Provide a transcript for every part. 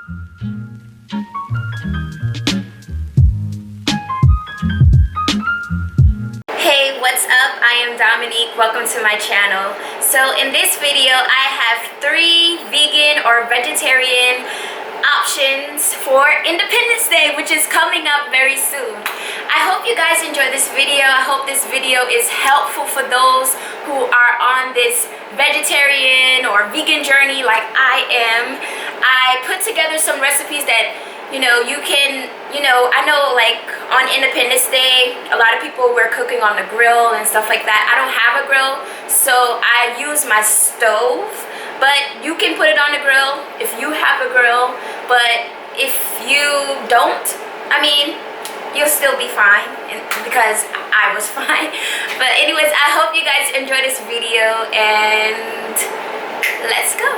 Hey, what's up? I am Dominique. Welcome to my channel. So in this video, I have 3 vegan or vegetarian options for Independence Day, which is coming up very soon. I hope you guys enjoy this video. I hope this video is helpful for those who are on this vegetarian or vegan journey like I am. I put together some recipes that you can, I know like on Independence Day, a lot of people were cooking on the grill and stuff like that. I don't have a grill, so I use my stove, but you can put it on the grill if you have a grill, but if you don't, I mean, you'll still be fine because I was fine. But anyways, I hope you guys enjoy this video and let's go.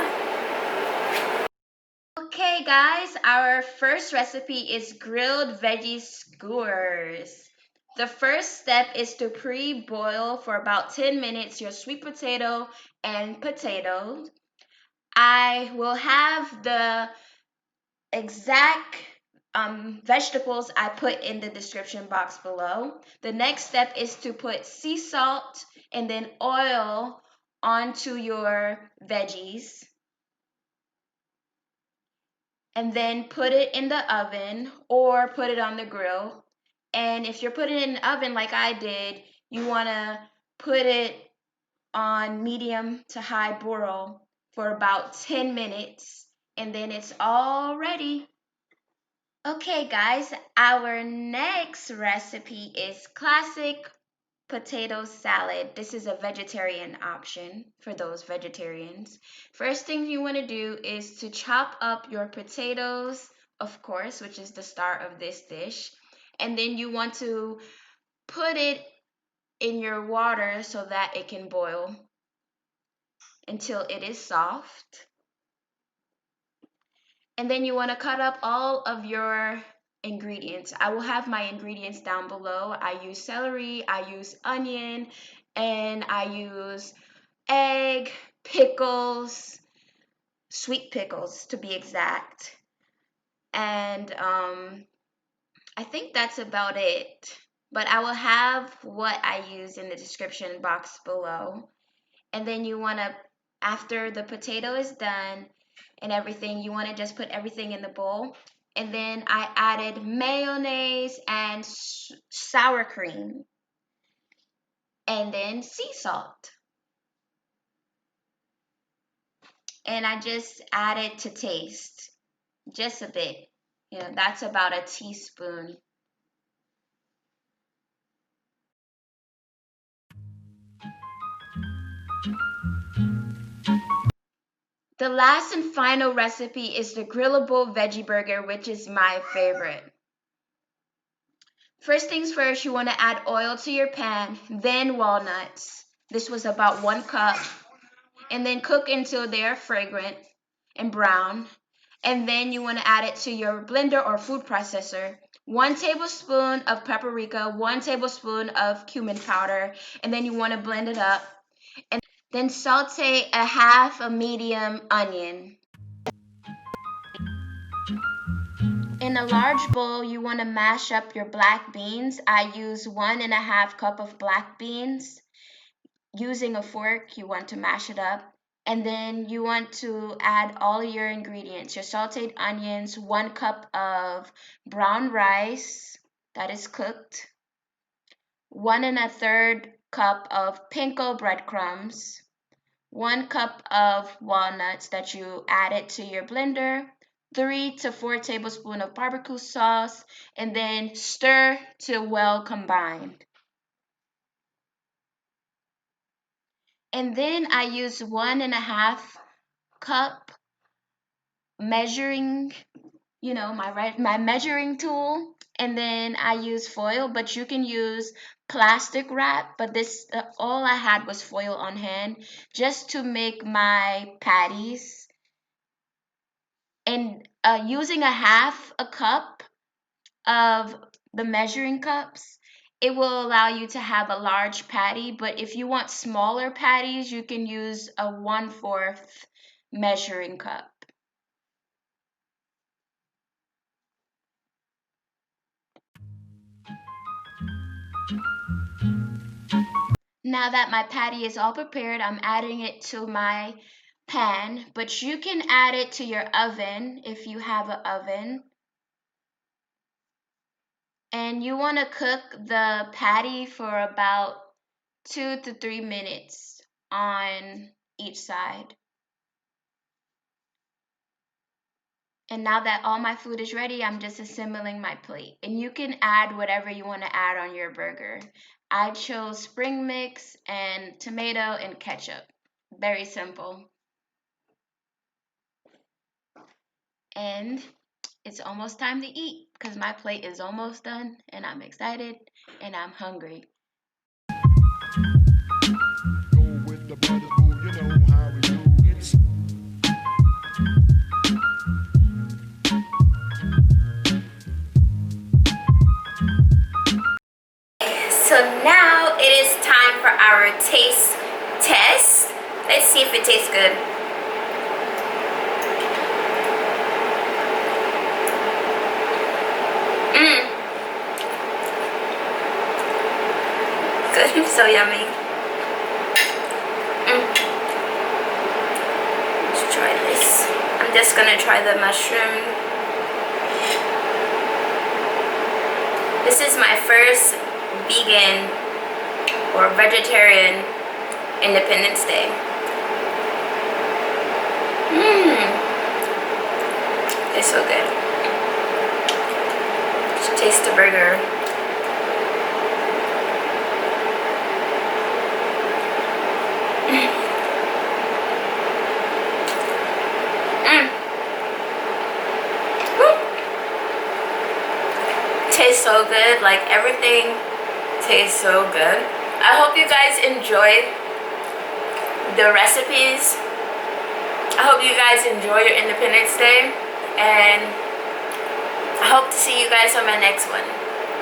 Okay guys, our first recipe is grilled veggie skewers. The first step is to pre-boil for about 10 minutes your sweet potato and potatoes. I will have the exact vegetables I put in the description box below. The next step is to put sea salt and then oil onto your veggies. And then put it in the oven or put it on the grill. And if you're putting it in the oven like I did, you want to put it on medium to high broil for about 10 minutes, and then it's all ready. Okay guys, our next recipe is classic potato salad. This is a vegetarian option for those vegetarians. First thing you want to do is to chop up your potatoes, of course, which is the star of this dish. And then you want to put it in your water so that it can boil until it is soft. And then you want to cut up all of your ingredients. I will have my ingredients down below. I use celery, I use onion, and I use egg, pickles, sweet pickles to be exact. And I think that's about it. But I will have what I use in the description box below. And then you want to, after the potato is done and everything, you want to just put everything in the bowl. And then I added mayonnaise and sour cream. And then sea salt. And I just added to taste. Just a bit. That's about a teaspoon. The last and final recipe is the Grillable veggie burger, which is my favorite. First things first, you want to add oil to your pan, then walnuts. This was about 1 cup. And then cook until they're fragrant and brown. And then you want to add it to your blender or food processor. 1 tablespoon of paprika, 1 tablespoon of cumin powder, and then you want to blend it up. And then saute a half a medium onion. In a large bowl, you want to mash up your black beans. I use 1.5 cup of black beans. Using a fork, you want to mash it up. And then you want to add all your ingredients. Your sauteed onions, 1 cup of brown rice that is cooked, 1 1/3 cup of panko breadcrumbs, 1 cup of walnuts that you added to your blender, 3 to 4 tablespoons of barbecue sauce, and then stir till well combined. And then I use 1.5 cup measuring, my measuring tool. And then I use foil, but you can use plastic wrap. But this, all I had was foil on hand just to make my patties. And using a half a cup of the measuring cups, it will allow you to have a large patty. But if you want smaller patties, you can use a 1/4 measuring cup. Now that my patty is all prepared, I'm adding it to my pan, but you can add it to your oven if you have an oven. And you want to cook the patty for about 2 to 3 minutes on each side. And now that all my food is ready, I'm just assembling my plate. And you can add whatever you want to add on your burger. I chose spring mix and tomato and ketchup. Very simple. And it's almost time to eat because my plate is almost done and I'm excited and I'm hungry. Go with the brothers, boo, you know how we do. So now it is time for our taste test. Let's see if it tastes good. Good, so yummy. Let's try this. I'm just gonna try the mushroom. This is my first vegan or vegetarian Independence Day. It's so good. Just taste the burger. Tastes so good. Like, everything tastes so good. I hope you guys enjoy the recipes. I hope you guys enjoy your Independence Day, and I hope to see you guys on my next one.